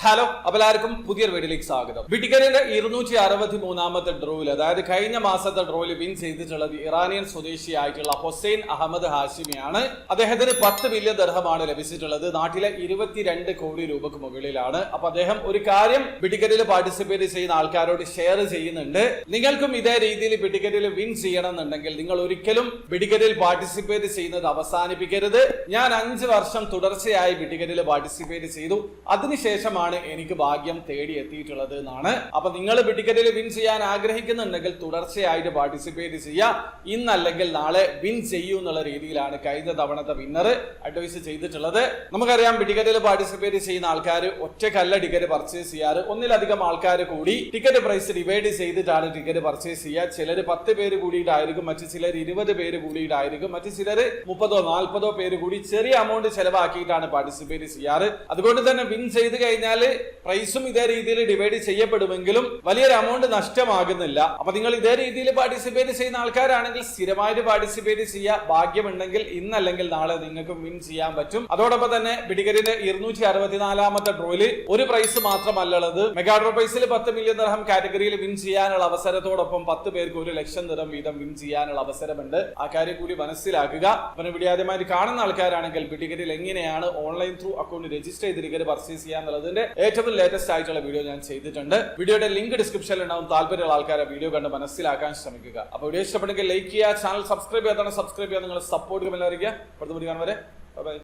Hello, അപ്പോൾ എല്ലാവർക്കും പുതിയൊരു വീഡിയോയിലേക്ക് സ്വാഗതം. ബിറ്റിക്കറിന്റെ 263ാമത്തെ ഡ്രോയിൽ, അതായത് കഴിഞ്ഞ മാസത്തെ ഡ്രോയിൽ വിൻ ചെയ്തിട്ടുള്ളത് ഇറാനിയൻ സ്വദേശിയായിട്ടുള്ള ഹുസൈൻ അഹമ്മദ് ഹാഷിമിയാണ്. അദ്ദേഹത്തിന് 10 മില്യൺ ദിർഹമാണ് ലഭിച്ചിട്ടുള്ളത്. നാട്ടിലെ 22 കോടി രൂപക്ക് മുകളിലാണ്. അപ്പൊ അദ്ദേഹം ഒരു കാര്യം ബിറ്റിക്കറിൽ പാർട്ടിസിപ്പേറ്റ് ചെയ്യുന്ന ആൾക്കാരോട് ഷെയർ ചെയ്യുന്നുണ്ട്. നിങ്ങൾക്കും ഇതേ രീതിയിൽ ബിറ്റിക്കറിൽ വിൻ ചെയ്യണം എന്നുണ്ടെങ്കിൽ നിങ്ങൾ ഒരിക്കലും ബിറ്റിക്കറിൽ പാർട്ടിസിപ്പേറ്റ് ചെയ്യുന്നത് അവസാനിപ്പിക്കരുത്. ഞാൻ 5 വർഷം തുടർച്ചയായി ബിറ്റിക്കറിൽ പാർട്ടിസിപ്പേറ്റ് ചെയ്തു. അതിനുശേഷം എനിക്ക് ഭാഗ്യം തേടി എത്തിയിട്ടുള്ളത് എന്നാണ്. അപ്പൊ നിങ്ങൾ ബിറ്റിക്കറ്റിൽ വിൻ ചെയ്യാൻ ആഗ്രഹിക്കുന്നുണ്ടെങ്കിൽ തുടർച്ചയായിട്ട് പാർട്ടിസിപ്പേറ്റ് ചെയ്യാം. ഇന്നല്ലെങ്കിൽ നാളെ വിൻ ചെയ്യൂ എന്നുള്ള രീതിയിലാണ് കഴിഞ്ഞ തവണത്തെ വിന്നർ അഡ്വൈസ് ചെയ്തിട്ടുള്ളത്. നമുക്കറിയാം, ബിറ്റിക്കറ്റിൽ പാർട്ടിസിപ്പേറ്റ് ചെയ്യുന്ന ആൾക്കാർ ഒറ്റക്കല്ല ടിക്കറ്റ് പർച്ചേസ് ചെയ്യാറ്. ഒന്നിലധികം ആൾക്കാർ കൂടി ടിക്കറ്റ് പ്രൈസ് ഡിവൈഡ് ചെയ്തിട്ടാണ് ടിക്കറ്റ് പർച്ചേസ് ചെയ്യുക. ചിലർ 10 പേര് കൂടിയിട്ടായിരിക്കും, മറ്റു ചിലർ 20 പേര് കൂടിയിട്ടായിരിക്കും, മറ്റു ചിലർ 30 40 പേര് കൂടി ചെറിയ എമൗണ്ട് ചെലവാക്കിയിട്ടാണ് പാർട്ടിസിപ്പേറ്റ് ചെയ്യാറ്. അതുകൊണ്ട് തന്നെ വിൻ ചെയ്ത് കഴിഞ്ഞാൽ പ്രൈസും ഇതേ രീതിയിൽ ഡിവൈഡ് ചെയ്യപ്പെടുമെങ്കിലും വലിയൊരു എമൗണ്ട് നഷ്ടമാകുന്നില്ല. അപ്പൊ നിങ്ങൾ ഇതേ രീതിയിൽ പാർട്ടിസിപ്പേറ്റ് ചെയ്യുന്ന ആൾക്കാരാണെങ്കിൽ സ്ഥിരമായിട്ട് പാർട്ടിസിപ്പേറ്റ് ചെയ്യുക. ഭാഗ്യമുണ്ടെങ്കിൽ ഇന്നല്ലെങ്കിൽ നാളെ നിങ്ങൾക്ക് വിൻ ചെയ്യാൻ പറ്റും. അതോടൊപ്പം തന്നെ ബിറ്റിക്കറ്റിന്റെ 264ാമത്തെ ഡ്രോയിൽ ഒരു പ്രൈസ് മാത്രമല്ലുള്ളത്. മെഗാ ഡ്രോ പ്രൈസിൽ 10 മില്യൺ ദിർഹം കാറ്റഗറിയിൽ വിൻ ചെയ്യാനുള്ള അവസരത്തോടൊപ്പം 10 പേർക്ക് 1 ലക്ഷം ദിർഹം വീതം വിൻ ചെയ്യാനുള്ള അവസരമുണ്ട്. ആ കാര്യം കൂടി മനസ്സിലാക്കുക. പിന്നെ വീഡിയോ ആദ്യമായിട്ട് കാണുന്ന ആൾക്കാരാണെങ്കിൽ ബിറ്റിക്കറ്റിൽ എങ്ങനെയാണ് ഓൺലൈൻ ത്രൂ അക്കൗണ്ട് രജിസ്റ്റർ ചെയ്ത് ടിക്കറ്റ് പർച്ചേസ് ചെയ്യാന്നുള്ളതിന്റെ ഏറ്റവും ലേറ്റസ്റ്റ് ആയിട്ടുള്ള വീഡിയോ ഞാൻ ചെയ്തിട്ടുണ്ട്. വീഡിയോയുടെ ലിങ്ക് ഡിസ്ക്രിപ്ഷനിൽ ഉണ്ടാവും. താല്പര്യമുള്ള ആൾക്കാരെ വീഡിയോ കണ്ട് മനസ്സിലാക്കാൻ ശ്രമിക്കുക. അപ്പോൾ വീഡിയോ ഇഷ്ടപ്പെട്ടെങ്കിൽ ലൈക്ക് ചെയ്യുക, ചാനൽ സബ്സ്ക്രൈബ് ചെയ്യാതാണ് സബ്സ്ക്രൈബ് ചെയ്യുക, നിങ്ങൾ സപ്പോർട്ട് ചെയ്യുക. അടുത്ത വീഡിയോ കാണും വരെ ബൈ.